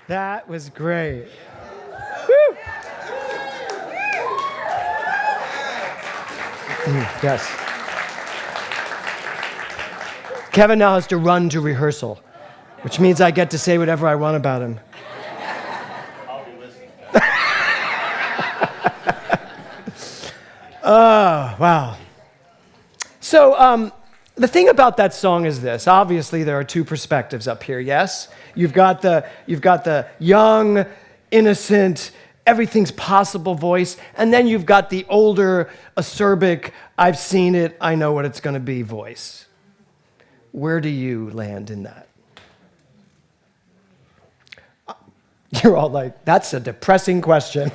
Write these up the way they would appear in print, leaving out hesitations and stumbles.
That was great. Woo. Yes. Kevin now has to run to rehearsal, which means I get to say whatever I want about him. I'll be listening. Oh, wow. So, the thing about that song is this. Obviously, there are two perspectives up here, yes? You've got the young, innocent, everything's possible voice, and then you've got the older, acerbic, I've seen it, I know what it's going to be voice. Where do you land in that? You're all like, that's a depressing question.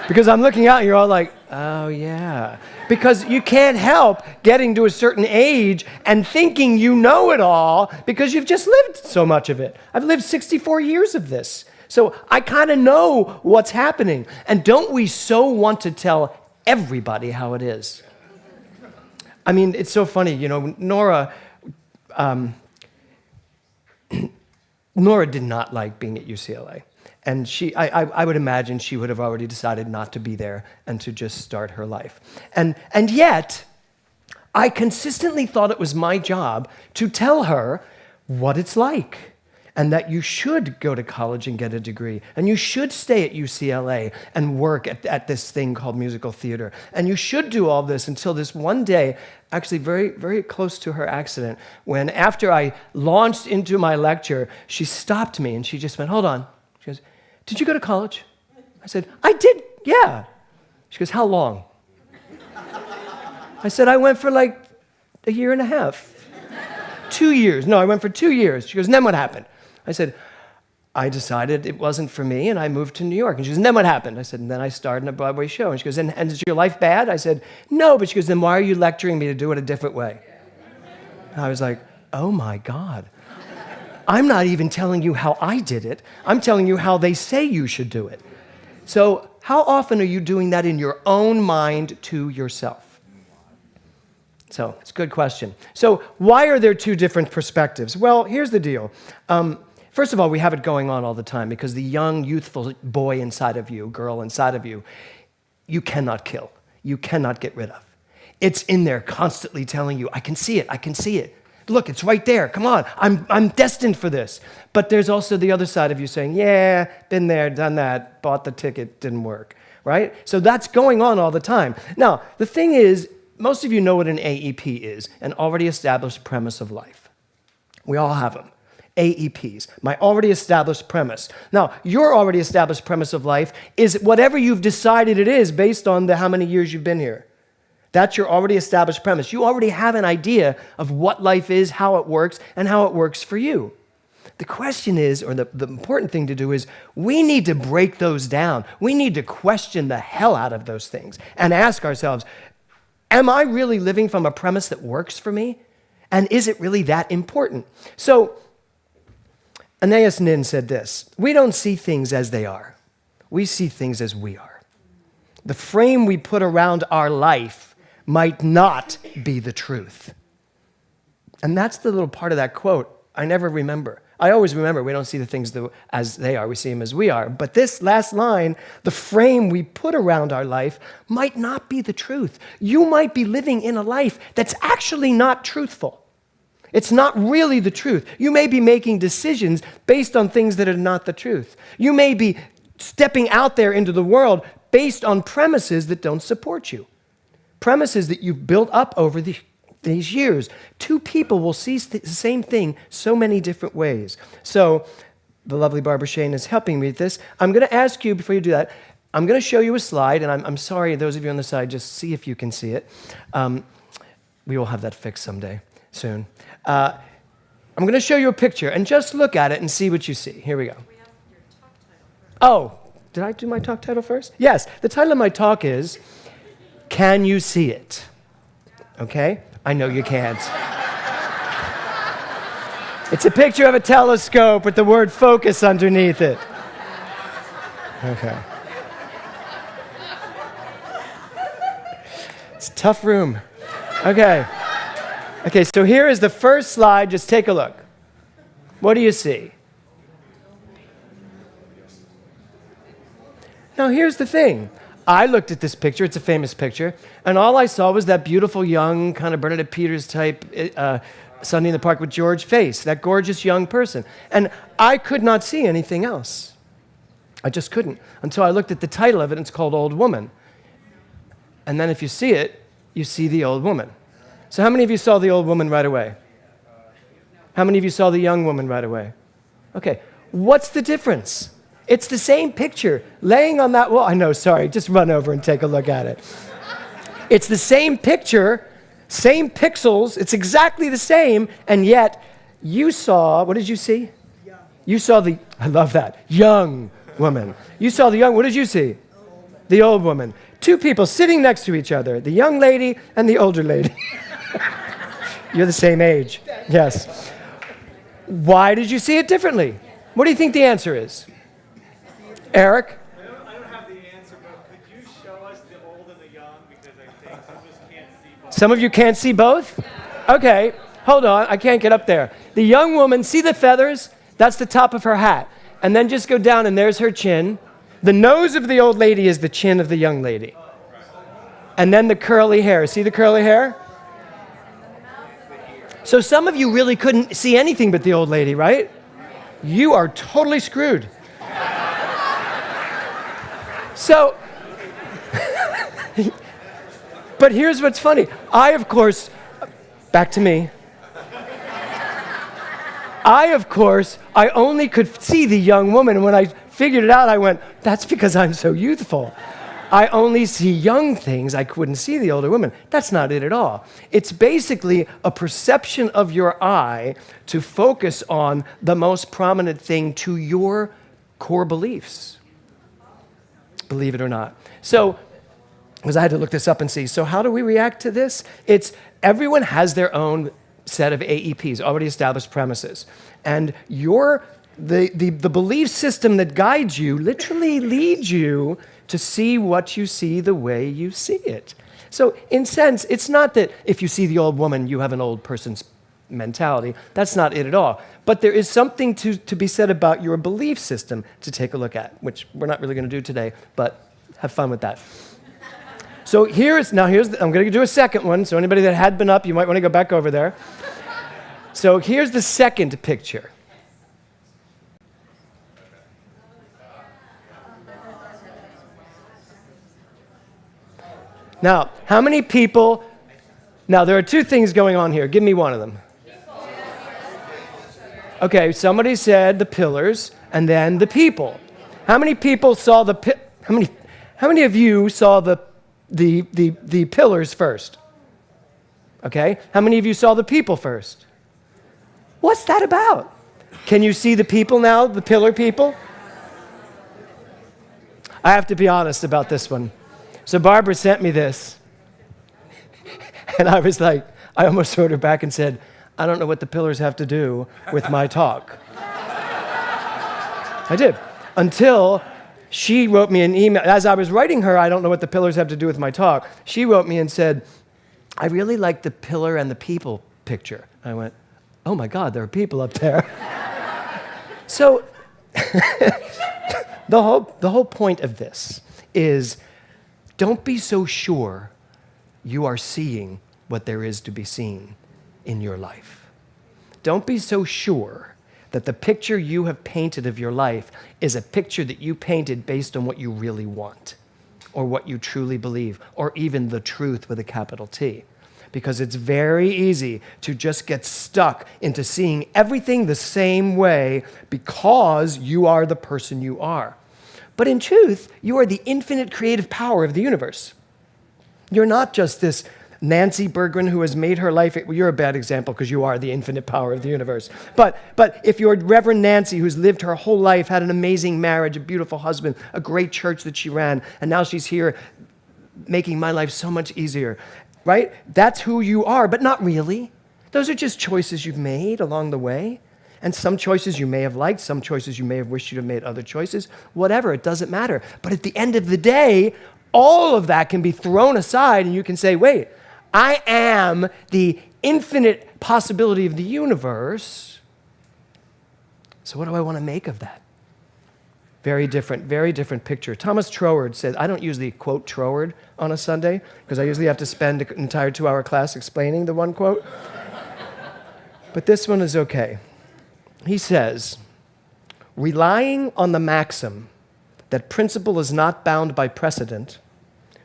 Because I'm looking out and you're all like, oh yeah. Because you can't help getting to a certain age and thinking you know it all because you've just lived so much of it. I've lived 64 years of this. So I kind of know what's happening. And don't we so want to tell everybody how it is? I mean, it's so funny, you know, Nora did not like being at UCLA. And I would imagine she would have already decided not to be there and to just start her life. And yet, I consistently thought it was my job to tell her what it's like and that you should go to college and get a degree and you should stay at UCLA and work at this thing called musical theater. And you should do all this until this one day, actually very, very close to her accident, when after I launched into my lecture, she stopped me and she just went, hold on. She goes, did you go to college? I said, I did, yeah. She goes, how long? I said, I went for like a year and a half. 2 years. No, I went for 2 years. She goes, and then what happened? I said, I decided it wasn't for me, and I moved to New York. And she goes, and then what happened? I said, and then I starred in a Broadway show. And she goes, and is your life bad? I said, no, but she goes, then why are you lecturing me to do it a different way? And I was like, oh my God. I'm not even telling you how I did it. I'm telling you how they say you should do it. So how often are you doing that in your own mind to yourself? So it's a good question. So why are there two different perspectives? Well, here's the deal. First of all, we have it going on all the time because the young, youthful boy inside of you, girl inside of you, you cannot kill. You cannot get rid of. It's in there constantly telling you, I can see it, I can see it. Look, it's right there. Come on, I'm destined for this. But there's also the other side of you saying, yeah, been there, done that, bought the ticket, didn't work, right? So that's going on all the time. Now, the thing is, most of you know what an AEP is, an already established premise of life. We all have them. AEPs, my already established premise. Now, your already established premise of life is whatever you've decided it is based on how many years you've been here. That's your already established premise. You already have an idea of what life is, how it works, and how it works for you. The question is, or the important thing to do is, we need to break those down. We need to question the hell out of those things and ask ourselves, am I really living from a premise that works for me? And is it really that important? So, Anais Nin said this, we don't see things as they are. We see things as we are. The frame we put around our life might not be the truth. And that's the little part of that quote I never remember. I always remember we don't see the things as they are, we see them as we are. But this last line, the frame we put around our life might not be the truth. You might be living in a life that's actually not truthful. It's not really the truth. You may be making decisions based on things that are not the truth. You may be stepping out there into the world based on premises that don't support you. Premises that you've built up over these years. Two people will see the same thing so many different ways. So the lovely Barbara Shane is helping me with this. I'm going to ask you, before you do that, I'm going to show you a slide, and I'm sorry, those of you on the side, just see if you can see it. We will have that fixed someday, soon. I'm going to show you a picture, and just look at it and see what you see. Here we go. We have your talk title first. Oh, did I do my talk title first? Yes, the title of my talk is, Can You See It? Okay? I know you can't. It's a picture of a telescope with the word focus underneath it. Okay. It's a tough room. Okay. Okay, so here is the first slide. Just take a look. What do you see? Now, here's the thing. I looked at this picture. It's a famous picture. And all I saw was that beautiful, young, kind of Bernadette Peters type Sunday in the Park with George face, that gorgeous young person. And I could not see anything else. I just couldn't until I looked at the title of it, and it's called Old Woman. And then if you see it, you see the old woman. So how many of you saw the old woman right away? How many of you saw the young woman right away? Okay, what's the difference? It's the same picture laying on that wall. I know, sorry, just run over and take a look at it. It's the same picture, same pixels, it's exactly the same, and yet you saw, what did you see? Young. You saw the, I love that, young woman. You saw the young, what did you see? The old woman. Two people sitting next to each other, the young lady and the older lady. You're the same age, yes. Why did you see it differently? What do you think the answer is? Eric? I don't have the answer, but could you show us the old and the young? Because I think some of us can't see both. Some of you can't see both? Okay, hold on, I can't get up there. The young woman, see the feathers? That's the top of her hat. And then just go down and there's her chin. The nose of the old lady is the chin of the young lady. And then the curly hair. See the curly hair? So some of you really couldn't see anything but the old lady, right? You are totally screwed. So, but here's what's funny. I, of course, back to me. I only could see the young woman. And when I figured it out, I went, that's because I'm so youthful. I only see young things. I couldn't see the older women. That's not it at all. It's basically a perception of your eye to focus on the most prominent thing to your core beliefs. Believe it or not. So, because I had to look this up and see, so how do we react to this? It's everyone has their own set of AEPs, already established premises. And the belief system that guides you literally leads you to see what you see the way you see it. So in sense, it's not that if you see the old woman, you have an old person's mentality. That's not it at all. But there is something to be said about your belief system to take a look at, which we're not really going to do today, but have fun with that. So I'm going to do a second one. So anybody that had been up, you might want to go back over there. So here's the second picture. Now, how many people, now there are two things going on here. Give me one of them. Okay, somebody said the pillars and then the people. How many people saw how many of you saw the pillars first? Okay, how many of you saw the people first? What's that about? Can you see the people now, the pillar people? I have to be honest about this one. So Barbara sent me this, and I was like, I almost wrote her back and said, I don't know what the pillars have to do with my talk. I did. Until she wrote me an email. As I was writing her, I don't know what the pillars have to do with my talk, she wrote me and said, I really like the pillar and the people picture. I went, oh my God, there are people up there. So the whole point of this is don't be so sure you are seeing what there is to be seen in your life. Don't be so sure that the picture you have painted of your life is a picture that you painted based on what you really want, or what you truly believe, or even the truth with a capital T. Because it's very easy to just get stuck into seeing everything the same way because you are the person you are. But in truth, you are the infinite creative power of the universe. You're not just this Nancy Berggren who has made her life, well, you're a bad example because you are the infinite power of the universe. But if you're Reverend Nancy who's lived her whole life, had an amazing marriage, a beautiful husband, a great church that she ran, and now she's here making my life so much easier, right? That's who you are, but not really. Those are just choices you've made along the way. And some choices you may have liked, some choices you may have wished you'd have made other choices, whatever, it doesn't matter. But at the end of the day, all of that can be thrown aside and you can say, wait, I am the infinite possibility of the universe. So what do I want to make of that? Very different picture. Thomas Troward said, I don't usually quote Troward on a Sunday because I usually have to spend an entire 2-hour class explaining the one quote. But this one is okay. He says, relying on the maxim that principle is not bound by precedent,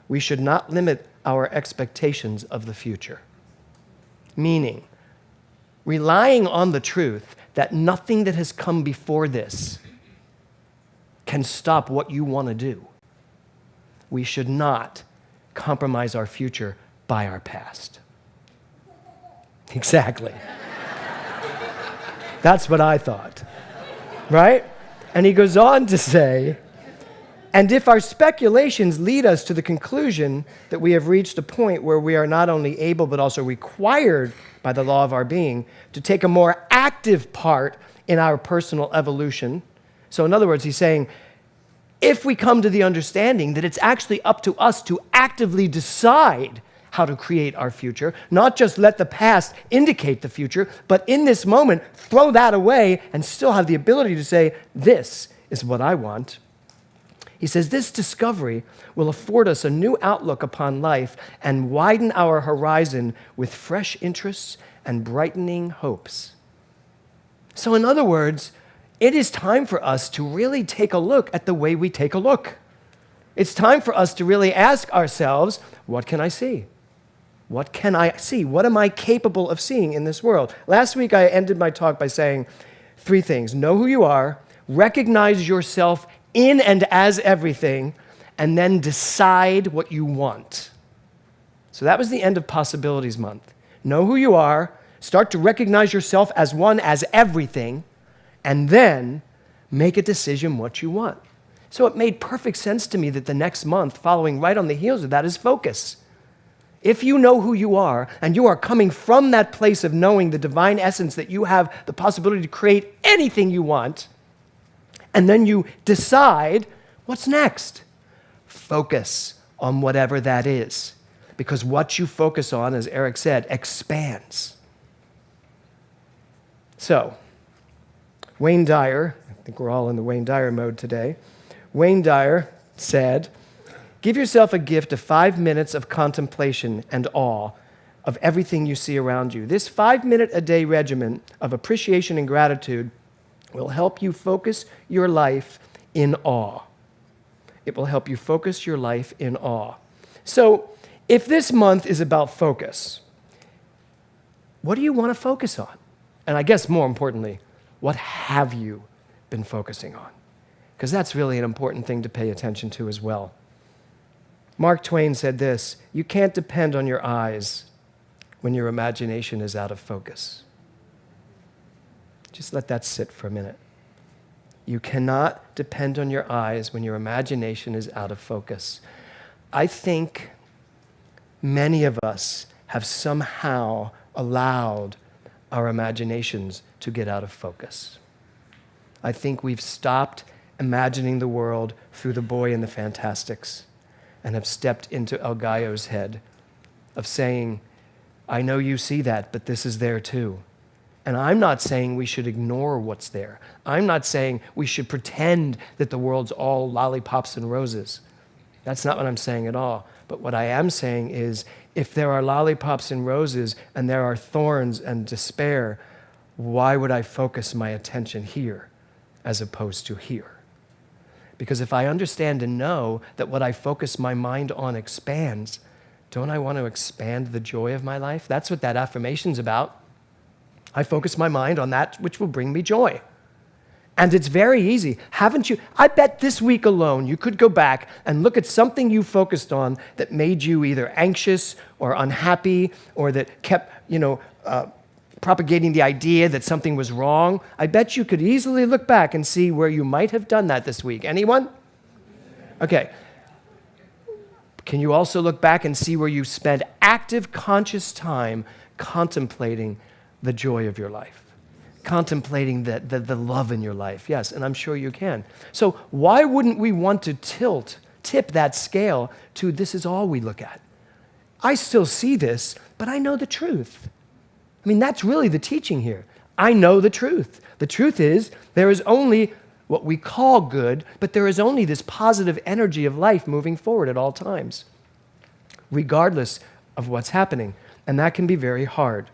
we should not limit our expectations of the future. Meaning, relying on the truth that nothing that has come before this can stop what you want to do. We should not compromise our future by our past. Exactly. That's what I thought, right? And he goes on to say, and if our speculations lead us to the conclusion that we have reached a point where we are not only able but also required by the law of our being to take a more active part in our personal evolution. So in other words, he's saying, if we come to the understanding that it's actually up to us to actively decide how to create our future, not just let the past indicate the future, but in this moment, throw that away and still have the ability to say, this is what I want. He says, this discovery will afford us a new outlook upon life and widen our horizon with fresh interests and brightening hopes. So in other words, it is time for us to really take a look at the way we take a look. It's time for us to really ask ourselves, what can I see? What can I see? What am I capable of seeing in this world? Last week, I ended my talk by saying 3 things. Know who you are, recognize yourself in and as everything, and then decide what you want. So that was the end of Possibilities Month. Know who you are, start to recognize yourself as one, as everything, and then make a decision what you want. So it made perfect sense to me that the next month, following right on the heels of that, is focus. If you know who you are, and you are coming from that place of knowing the divine essence that you have the possibility to create anything you want, and then you decide, what's next? Focus on whatever that is. Because what you focus on, as Eric said, expands. So, Wayne Dyer, I think we're all in the Wayne Dyer mode today. Wayne Dyer said, give yourself a gift of 5 minutes of contemplation and awe of everything you see around you. This 5-minute-a-day regimen of appreciation and gratitude will help you focus your life in awe. It will help you focus your life in awe. So, if this month is about focus, what do you want to focus on? And I guess more importantly, what have you been focusing on? Because that's really an important thing to pay attention to as well. Mark Twain said this, you can't depend on your eyes when your imagination is out of focus. Just let that sit for a minute. You cannot depend on your eyes when your imagination is out of focus. I think many of us have somehow allowed our imaginations to get out of focus. I think we've stopped imagining the world through the boy and the fantastics and have stepped into El Gallo's head of saying, I know you see that, but this is there too. And I'm not saying we should ignore what's there. I'm not saying we should pretend that the world's all lollipops and roses. That's not what I'm saying at all. But what I am saying is, if there are lollipops and roses and there are thorns and despair, why would I focus my attention here as opposed to here? Because if I understand and know that what I focus my mind on expands, don't I want to expand the joy of my life? That's what that affirmation's about. I focus my mind on that which will bring me joy. And it's very easy. Haven't you? I bet this week alone you could go back and look at something you focused on that made you either anxious or unhappy or that kept, propagating the idea that something was wrong. I bet you could easily look back and see where you might have done that this week. Anyone? Okay. Can you also look back and see where you spent active, conscious time contemplating the joy of your life? Contemplating the love in your life. Yes, and I'm sure you can. So why wouldn't we want to tip that scale to this is all we look at? I still see this, but I know the truth. I mean, that's really the teaching here. I know the truth. The truth is there is only what we call good, but there is only this positive energy of life moving forward at all times, regardless of what's happening. And that can be very hard.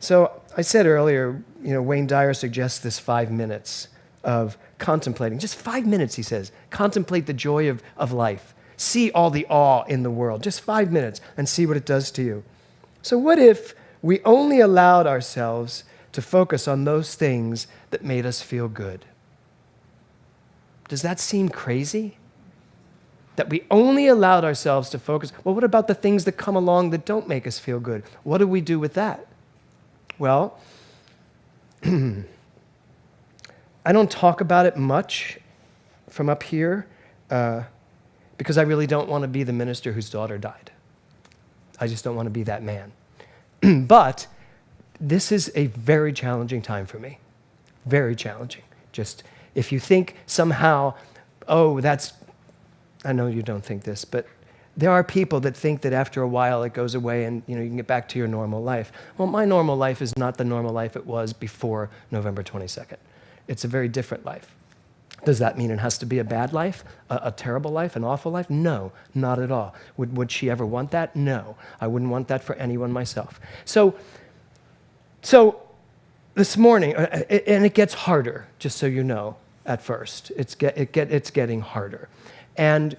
So I said earlier, Wayne Dyer suggests this 5 minutes of contemplating. Just 5 minutes, he says. Contemplate the joy of life. See all the awe in the world. Just 5 minutes and see what it does to you. So what if we only allowed ourselves to focus on those things that made us feel good? Does that seem crazy? That we only allowed ourselves to focus. Well, what about the things that come along that don't make us feel good? What do we do with that? Well, I don't talk about it much from up here because I really don't want to be the minister whose daughter died. I just don't want to be that man. But this is a very challenging time for me. Very challenging. Just if you think somehow, I know you don't think this, but there are people that think that after a while it goes away and you can get back to your normal life. Well, my normal life is not the normal life it was before November 22nd. It's a very different life. Does that mean it has to be a bad life, a terrible life, an awful life? No, not at all. Would she ever want that? No. I wouldn't want that for anyone myself. So this morning, and it gets harder, just so you know, at first. It's getting harder. And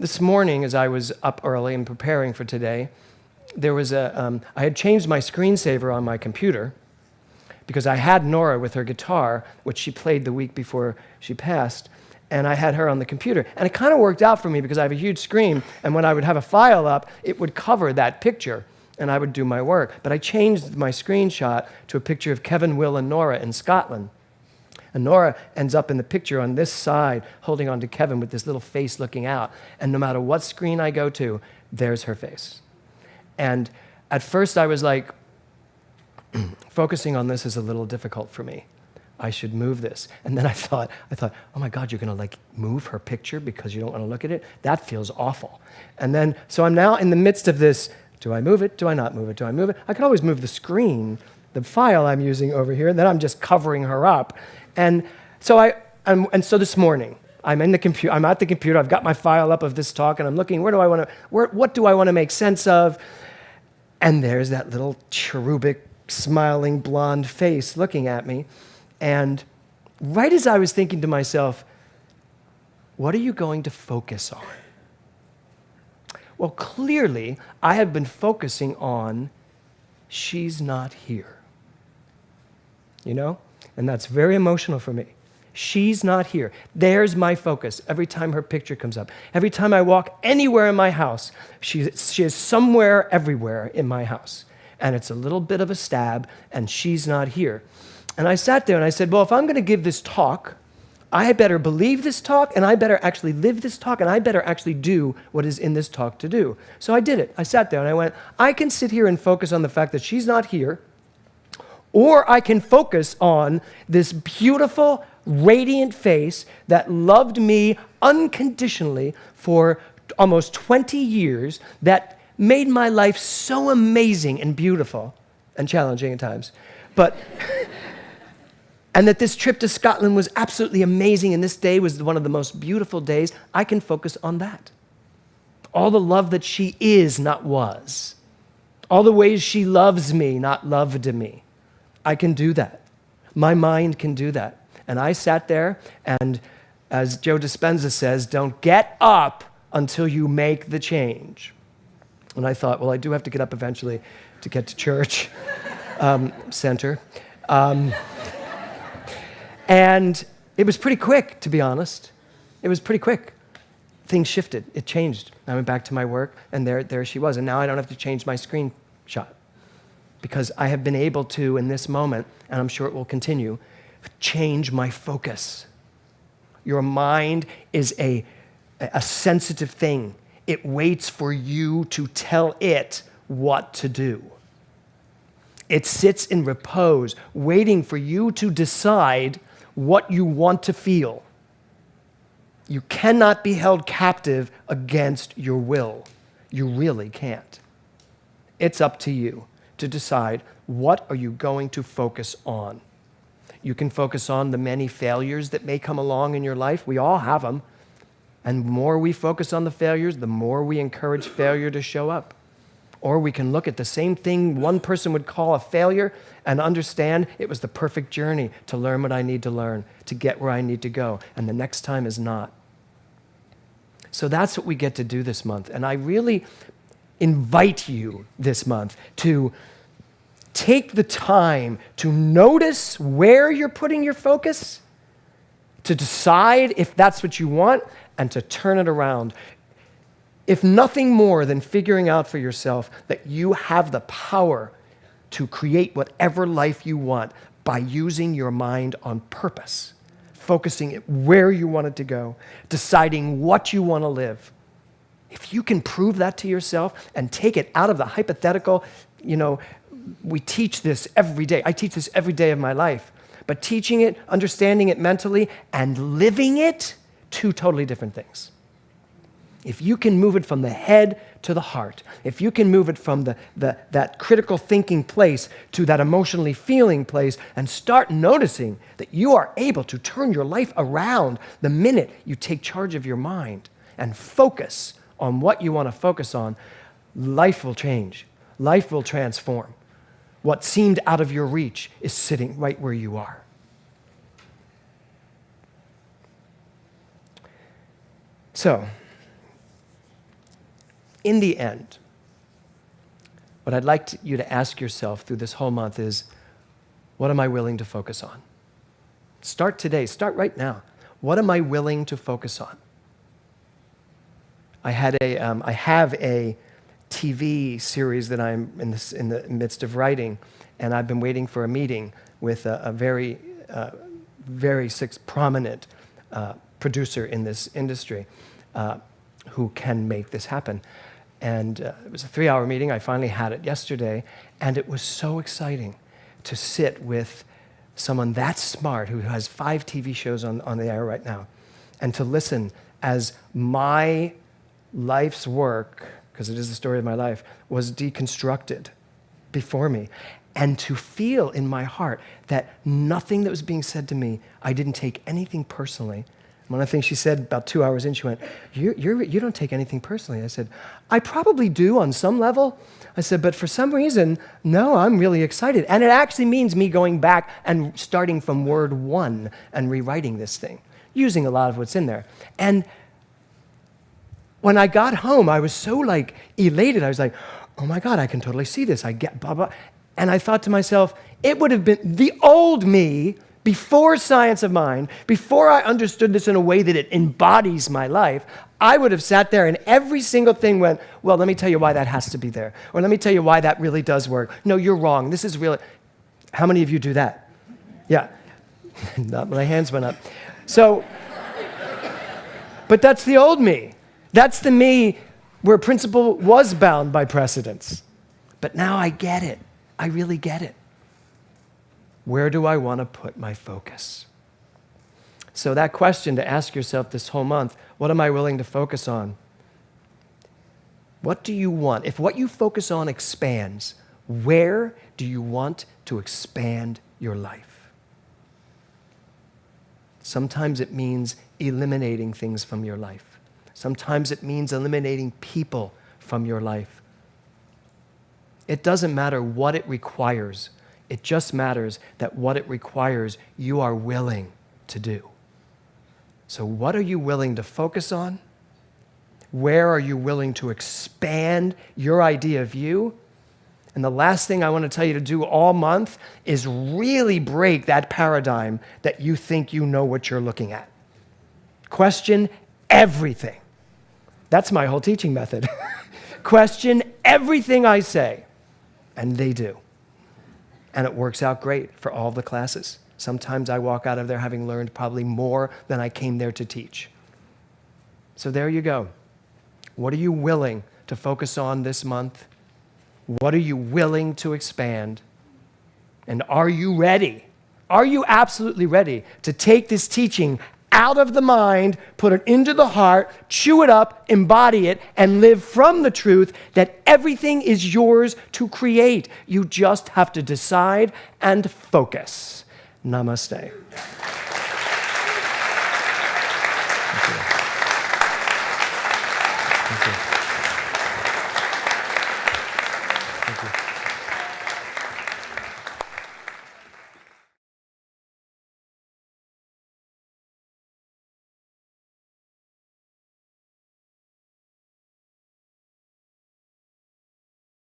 this morning, as I was up early and preparing for today, there was I had changed my screensaver on my computer because I had Nora with her guitar, which she played the week before she passed, and I had her on the computer. And it kind of worked out for me because I have a huge screen, and when I would have a file up, it would cover that picture, and I would do my work. But I changed my screenshot to a picture of Kevin, Will, and Nora in Scotland. And Nora ends up in the picture on this side, holding on to Kevin with this little face looking out. And no matter what screen I go to, there's her face. And at first I was like, focusing on this is a little difficult for me. I should move this. And then I thought, oh my God, you're gonna move her picture because you don't wanna look at it? That feels awful. And then, so I'm now in the midst of this, do I move it? Do I not move it? Do I move it? I could always move the screen, the file I'm using over here, and then I'm just covering her up. And so so this morning, I'm at the computer, I've got my file up of this talk, and I'm looking, what do I want to make sense of? And there's that little cherubic, smiling, blonde face looking at me. And right as I was thinking to myself, what are you going to focus on? Well, clearly, I have been focusing on, she's not here. And that's very emotional for me. She's not here. There's my focus every time her picture comes up. Every time I walk anywhere in my house, she is somewhere, everywhere in my house. And it's a little bit of a stab, and she's not here. And I sat there and I said, well, if I'm going to give this talk, I better believe this talk, and I better actually live this talk, and I better actually do what is in this talk to do. So I did it. I sat there and I went, I can sit here and focus on the fact that she's not here, or I can focus on this beautiful, radiant face that loved me unconditionally for almost 20 years, that made my life so amazing and beautiful and challenging at times. And that this trip to Scotland was absolutely amazing, and this day was one of the most beautiful days. I can focus on that. All the love that she is, not was. All the ways she loves me, not loved me. I can do that. My mind can do that. And I sat there, and as Joe Dispenza says, don't get up until you make the change. And I thought, well, I do have to get up eventually to get to church center. And it was pretty quick, to be honest. It was pretty quick. Things shifted. It changed. I went back to my work, and there she was. And now I don't have to change my screenshot because I have been able to, in this moment, and I'm sure it will continue, change my focus. Your mind is a sensitive thing. It waits for you to tell it what to do. It sits in repose, waiting for you to decide what you want to feel. You cannot be held captive against your will. You really can't. It's up to you to decide, what are you going to focus on? You can focus on the many failures that may come along in your life. We all have them. And the more we focus on the failures, the more we encourage failure to show up. Or we can look at the same thing one person would call a failure and understand it was the perfect journey to learn what I need to learn, to get where I need to go, and the next time is not. So that's what we get to do this month. And I really invite you this month to take the time to notice where you're putting your focus, to decide if that's what you want, and to turn it around. If nothing more than figuring out for yourself that you have the power to create whatever life you want by using your mind on purpose, focusing it where you want it to go, deciding what you want to live. If you can prove that to yourself and take it out of the hypothetical, we teach this every day. I teach this every day of my life. But teaching it, understanding it mentally, and living it, two totally different things. If you can move it from the head to the heart, if you can move it from that critical thinking place to that emotionally feeling place and start noticing that you are able to turn your life around the minute you take charge of your mind and focus on what you want to focus on, life will change. Life will transform. What seemed out of your reach is sitting right where you are. So, in the end, what I'd like you to ask yourself through this whole month is, what am I willing to focus on? Start today. Start right now. What am I willing to focus on? I have a TV series that I'm in the midst of writing, and I've been waiting for a meeting with a very prominent producer in this industry who can make this happen. And it was a 3-hour meeting. I finally had it yesterday, and it was so exciting to sit with someone that smart who has 5 TV shows on the air right now, and to listen as my life's work, because it is the story of my life, was deconstructed before me, and to feel in my heart that nothing that was being said to me, I didn't take anything personally. One of the things she said about 2 hours in, she went, you don't take anything personally. I said, I probably do on some level. I said, but for some reason, no, I'm really excited. And it actually means me going back and starting from word 1 and rewriting this thing, using a lot of what's in there. And when I got home, I was so elated. I was like, oh my God, I can totally see this. I get blah, blah. And I thought to myself, it would have been the old me before science of mind, before I understood this in a way that it embodies my life, I would have sat there and every single thing went, well, let me tell you why that has to be there. Or let me tell you why that really does work. No, you're wrong. This is real. How many of you do that? Yeah. Not my hands went up. So, but that's the old me. That's the me where principle was bound by precedence. But now I get it. I really get it. Where do I want to put my focus? So that question to ask yourself this whole month, what am I willing to focus on? What do you want? If what you focus on expands, where do you want to expand your life? Sometimes it means eliminating things from your life. Sometimes it means eliminating people from your life. It doesn't matter what it requires. It just matters that what it requires, you are willing to do. So what are you willing to focus on? Where are you willing to expand your idea of you? And the last thing I want to tell you to do all month is really break that paradigm that you think you know what you're looking at. Question everything. That's my whole teaching method. Question everything I say, and they do. And it works out great for all the classes. Sometimes I walk out of there having learned probably more than I came there to teach. So there you go. What are you willing to focus on this month? What are you willing to expand? And are you ready? Are you absolutely ready to take this teaching out of the mind, put it into the heart, chew it up, embody it, and live from the truth that everything is yours to create? You just have to decide and focus. Namaste.